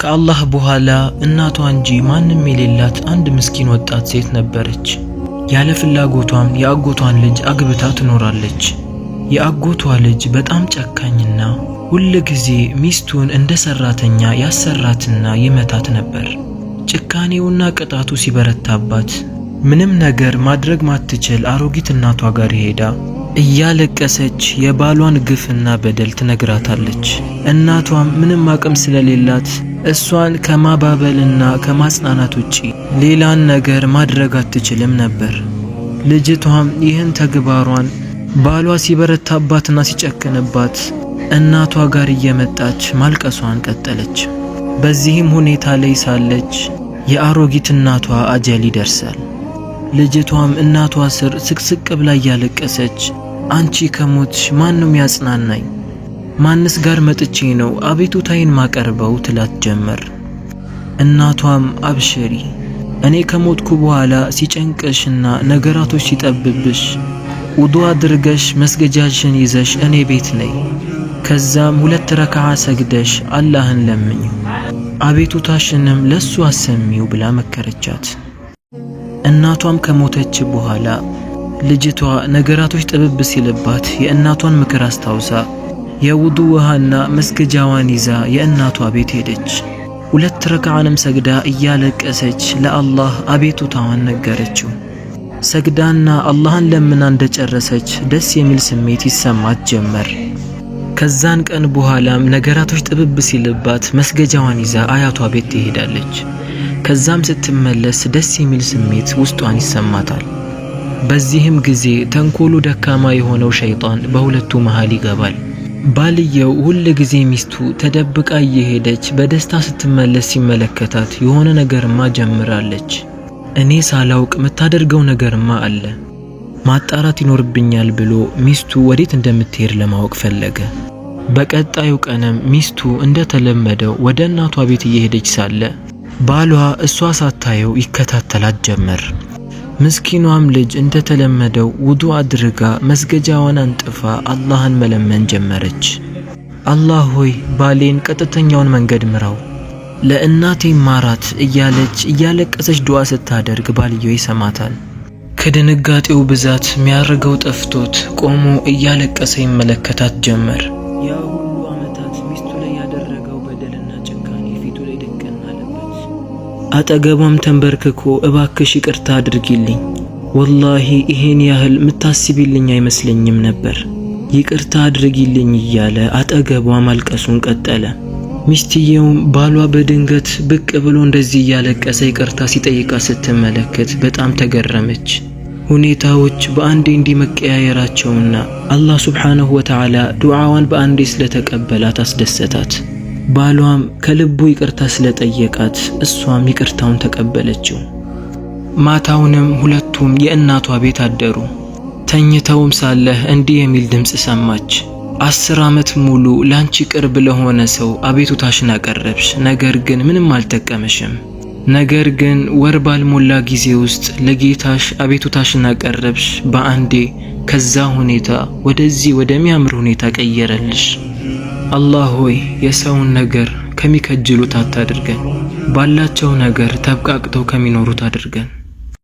ከአላህ በኋላ እናቷ እንጂ ማንም የሌላት አንድ ምስኪን ወጣት ሴት ነበረች። ያለ ፍላጎቷም የአጎቷን ልጅ አግብታ ትኖራለች። የአጎቷ ልጅ በጣም ጨካኝና ሁል ጊዜ ሚስቱን እንደ ሰራተኛ ያሰራትና ይመታት ነበር። ጭካኔውና ቅጣቱ ሲበረታባት ምንም ነገር ማድረግ ማትችል አሮጊት እናቷ ጋር ሄዳ እያለቀሰች የባሏን ግፍና በደል ትነግራታለች። እናቷም ምንም አቅም ስለሌላት እሷን ከማባበልና ከማጽናናት ውጪ ሌላን ነገር ማድረግ አትችልም ነበር። ልጅቷም ይህን ተግባሯን ባሏ ሲበረታባትና ሲጨክንባት እናቷ ጋር እየመጣች ማልቀሷን ቀጠለች። በዚህም ሁኔታ ላይ ሳለች የአሮጊት እናቷ አጀል ይደርሳል። ልጅቷም እናቷ ስር ስቅስቅ ብላ እያለቀሰች አንቺ ከሞትሽ ማን ነው ያጽናናኝ? ማንስ ጋር መጥቼ ነው አቤቱታዬን ማቀርበው ትላት ጀመር። እናቷም አብሽሪ፣ እኔ ከሞትኩ በኋላ ሲጨንቅሽና ነገራቶች ሲጠብብሽ ውዱ አድርገሽ መስገጃሽን ይዘሽ እኔ ቤት ነይ፣ ከዛም 2 ረካዓ ሰግደሽ አላህን ለምኝ፣ አቤቱታሽንም ለሱ አሰሚው ብላ መከረቻት። እናቷም ከሞተች በኋላ ልጅቷ ነገራቶች ጥብብ ሲልባት የእናቷን ምክር አስታውሳ የውዱ ውሃና መስገጃዋን ይዛ የእናቷ ቤት ሄደች። 2 ረካዓንም ሰግዳ እያለቀሰች ለአላህ አቤቱታዋን ነገረችው። ሰግዳና አላህን ለምና እንደጨረሰች ደስ የሚል ስሜት ይሰማት ጀመር። ከዛን ቀን በኋላም ነገራቶች ጥብብ ሲልባት መስገጃዋን ይዛ አያቷ ቤት ትሄዳለች። ከዛም ስትመለስ ደስ የሚል ስሜት ውስጧን ይሰማታል። በዚህም ጊዜ ተንኮሉ ደካማ የሆነው ሸይጣን በሁለቱ መሃል ይገባል። ባልየው ሁል ጊዜ ሚስቱ ተደብቃ እየሄደች በደስታ ስትመለስ ሲመለከታት የሆነ ነገርማ ጀምራለች፣ እኔ ሳላውቅ የምታደርገው ነገርማ አለ፣ ማጣራት ይኖርብኛል ብሎ ሚስቱ ወዴት እንደምትሄድ ለማወቅ ፈለገ። በቀጣዩ ቀንም ሚስቱ እንደተለመደው ወደ እናቷ ቤት እየሄደች ሳለ ባሏ እሷ ሳታየው ይከታተላት ጀመር። ምስኪኗም ልጅ እንደተለመደው ውዱ አድርጋ መስገጃዋን አንጥፋ አላህን መለመን ጀመረች። አላህ ሆይ ባሌን ቀጥተኛውን መንገድ ምራው፣ ለእናቴ ማራት እያለች እያለቀሰች ዱዓ ስታደርግ ባልየው ይሰማታል። ከድንጋጤው ብዛት የሚያደርገው ጠፍቶት ቆሞ እያለቀሰ ይመለከታት ጀመር። ያ ሁሉ ዓመታት ሚስቱ ላይ ያደረገው በደልና ጭካኔ ፊቱ ላይ ደቀና አለበት። አጠገቧም ተንበርክኮ እባክሽ ይቅርታ አድርጊልኝ፣ ወላሂ ይሄን ያህል ምታስቢልኝ አይመስለኝም ነበር፣ ይቅርታ አድርጊልኝ እያለ አጠገቧ ማልቀሱን ቀጠለ። ሚስትየውም ባሏ በድንገት ብቅ ብሎ እንደዚህ እያለቀሰ ይቅርታ ሲጠይቃ ስትመለከት በጣም ተገረመች። ሁኔታዎች በአንዴ እንዲመቀያየራቸውና አላህ ሱብሓነሁ ወተዓላ ዱዓዋን በአንዴ ስለተቀበላት አስደሰታት። ባሏም ከልቡ ይቅርታ ስለጠየቃት እሷም ይቅርታውን ተቀበለችው። ማታውንም ሁለቱም የእናቷ ቤት አደሩ። ተኝተውም ሳለህ እንዲህ የሚል ድምፅ ሰማች። 10 ዓመት ሙሉ ላንቺ ቅርብ ለሆነ ሰው አቤቱታሽን አቀረብሽ፣ ነገር ግን ምንም አልጠቀመሽም። ነገር ግን ወር ባልሞላ ጊዜ ውስጥ ለጌታሽ አቤቱታሽን አቀረብሽ፣ በአንዴ ከዛ ሁኔታ ወደዚህ ወደሚያምር ሁኔታ ቀየረልሽ። አላህ ሆይ የሰውን ነገር ከሚከጅሉት አታድርገን፣ ባላቸው ነገር ተብቃቅተው ከሚኖሩት አድርገን።